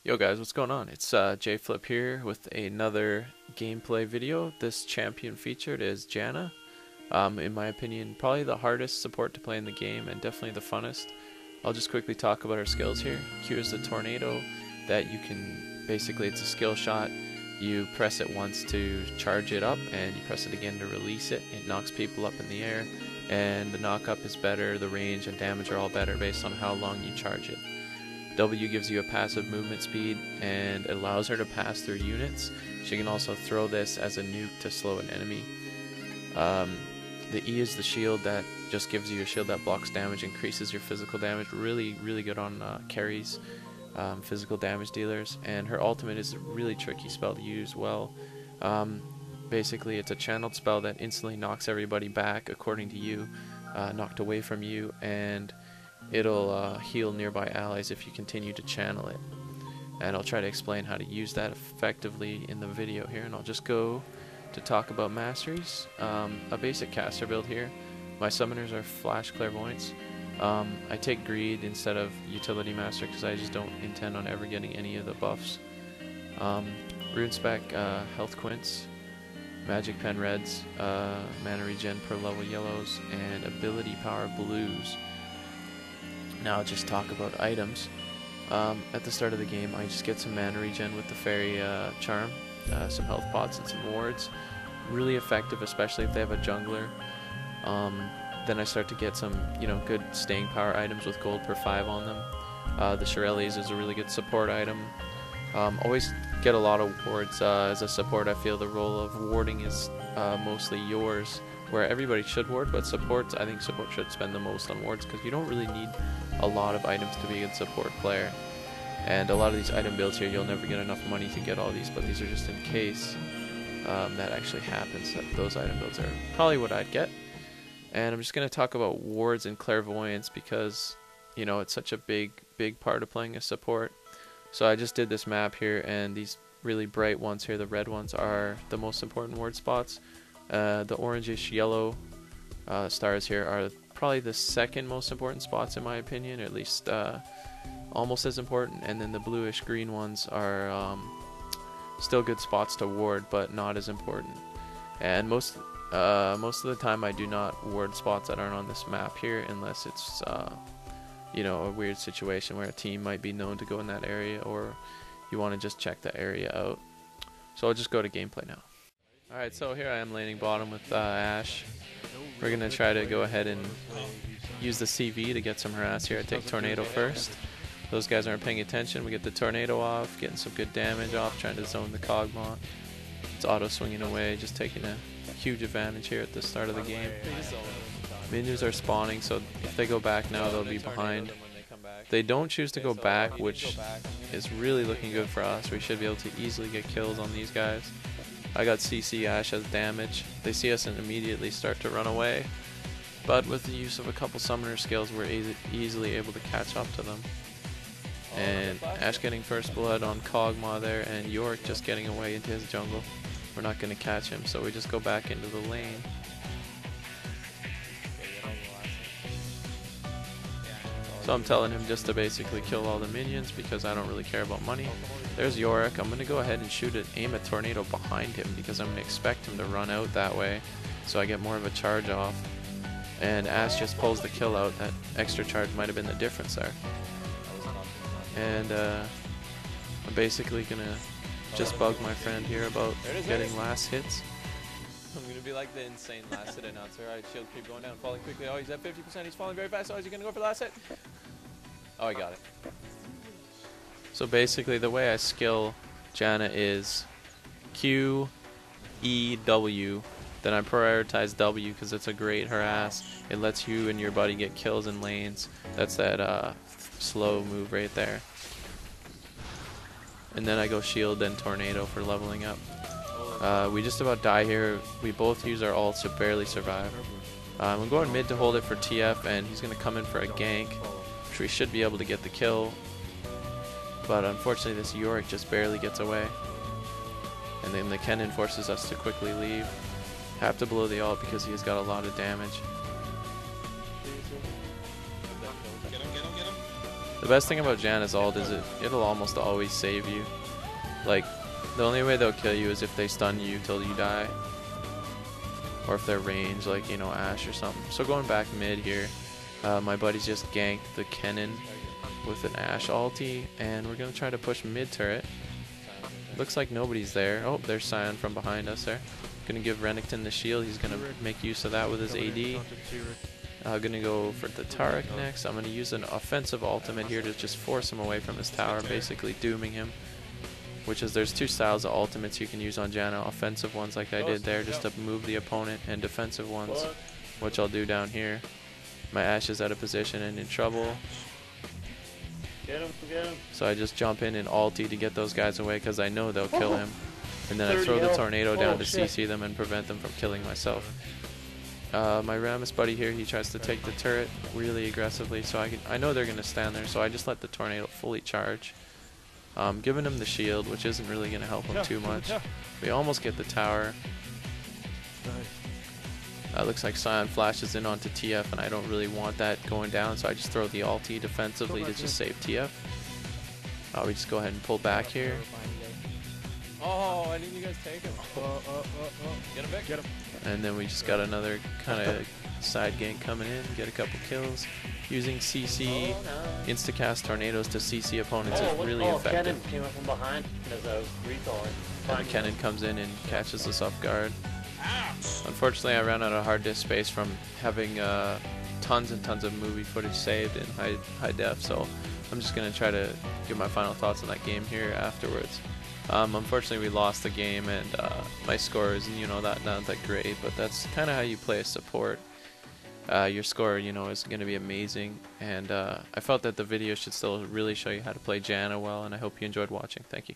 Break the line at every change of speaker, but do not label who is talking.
Yo guys, what's going on? It's JFlip here with another gameplay video. This champion featured is Janna. In my opinion, probably the hardest support to play in the game and definitely the funnest. I'll just quickly talk about her skills here. Q is the tornado that you can, basically it's a skill shot. You press it once to charge it up and you press it again to release it. It knocks people up in the air and the knock up is better, the range and damage are all better based on how long you charge it. W gives you a passive movement speed and it allows her to pass through units. She can also throw this as a nuke to slow an enemy. The E is the shield that just gives you a shield that blocks damage, increases your physical damage. Really good on carries, physical damage dealers. And her ultimate is a really tricky spell to use well. Basically it's a channeled spell that instantly knocks everybody back according to you, knocked away from you, and it'll heal nearby allies if you continue to channel it. And I'll try to explain how to use that effectively in the video here, and I'll just go to talk about masteries. A basic caster build here. My summoners are Flash Clairvoyance. I take Greed instead of Utility Master because I just don't intend on ever getting any of the buffs. Rune Spec, Health Quints, Magic Pen Reds, Mana Regen per level Yellows, and Ability Power Blues. Now I'll just talk about items. At the start of the game I just get some mana regen with the fairy charm, some health pots and some wards. Really effective, especially if they have a jungler. Then I start to get some good staying power items with gold per 5 on them. The Shirelles is a really good support item. Always get a lot of wards. As a support I feel the role of warding is mostly yours, where everybody should ward, but I think support should spend the most on wards because you don't really need a lot of items to be a good support player. And a lot of these item builds here, you'll never get enough money to get all these, but these are just in case that actually happens. Those item builds are probably what I'd get. And I'm just going to talk about wards and clairvoyance because it's such a big part of playing a support. So I just did this map here, and these really bright ones here, the red ones, are the most important ward spots. The orangish yellow stars here are probably the second most important spots in my opinion, or at least almost as important, and then the bluish green ones are still good spots to ward but not as important. And most of the time I do not ward spots that aren't on this map here unless it's a weird situation where a team might be known to go in that area or you want to just check the area out. So I'll just go to gameplay now. Alright, so here I am laning bottom with Ashe. We're going to try to go ahead and use the CV to get some harass here. I take Tornado first. Those guys aren't paying attention. We get the Tornado off, getting some good damage off, trying to zone the Kog'Maw. It's auto swinging away, just taking a huge advantage here at the start of the game. Minions are spawning, so if they go back now, they'll be behind. They don't choose to go back, which is really looking good for us. We should be able to easily get kills on these guys. I got CC Ashe as damage. They see us and immediately start to run away. But with the use of a couple summoner skills, we're easily able to catch up to them. And Ashe getting first blood on Kog'Maw there, and Yorick just getting away into his jungle. We're not going to catch him, so we just go back into the lane. So I'm telling him just to basically kill all the minions because I don't really care about money. There's Yorick. I'm going to go ahead and aim a tornado behind him because I'm going to expect him to run out that way so I get more of a charge off. And Ashe just pulls the kill out. That extra charge might have been the difference there. And I'm basically going to just bug my friend here about getting last hits. I'm going to be like the insane last hit announcer. Alright, shield creep going down, falling quickly. Oh, he's at 50%. He's falling very fast. Oh, is he going to go for the last hit? Oh, I got it. So basically the way I skill Janna is Q, E, W. Then I prioritize W because it's a great harass. It lets you and your buddy get kills in lanes. That's that slow move right there. And then I go shield and tornado for leveling up. We just about die here. We both use our ults to barely survive. I'm going mid to hold it for TF, and he's going to come in for a gank, which we should be able to get the kill. But unfortunately this Yorick just barely gets away. And then the Kennen forces us to quickly leave. Have to blow the ult because he has got a lot of damage. The best thing about Janna's ult is it'll almost always save you. Like, the only way they'll kill you is if they stun you till you die. Or if they're range, like, you know, Ashe or something. So going back mid here, my buddies just ganked the Kennen with an Ashe ulti, and we're going to try to push mid turret. Looks like nobody's there. Oh, there's Sion from behind us there. Going to give Renekton the shield. He's going to make use of that with his AD. Going to go for the Taric next. I'm going to use an offensive ultimate here to just force him away from his tower, basically dooming him. Which is, there's two styles of ultimates you can use on Janna. Offensive ones like I did there just to move the opponent, and defensive ones, which I'll do down here. My Ashe is out of position and in trouble.
Get him, get him.
So I just jump in and ulti to get those guys away because I know they'll kill him. And then I throw the tornado down to CC them and prevent them from killing myself. My Rammus buddy here, he tries to take the turret really aggressively, so I know they're going to stand there, so I just let the tornado fully charge. Giving him the shield, which isn't really going to help him too much. We almost get the tower. Looks like Sion flashes in onto TF, and I don't really want that going down, so I just throw the ulti defensively to just save TF. We just go ahead and pull back here.
Oh, why didn't you guys take him? Get him back. Get him.
And then we just got another kind of side gank coming in, get a couple kills. Using CC, instacast tornadoes to CC opponents is really effective.
Kennen came up from behind as I was recalling.
And Kennen comes in and catches us off guard. Unfortunately, I ran out of hard disk space from having tons and tons of movie footage saved in high def, so I'm just going to try to give my final thoughts on that game here afterwards. Unfortunately, we lost the game, and my score is, you know, not that great, but that's kind of how you play a support. Your score, you know, is going to be amazing, and I felt that the video should still really show you how to play Janna well, and I hope you enjoyed watching. Thank you.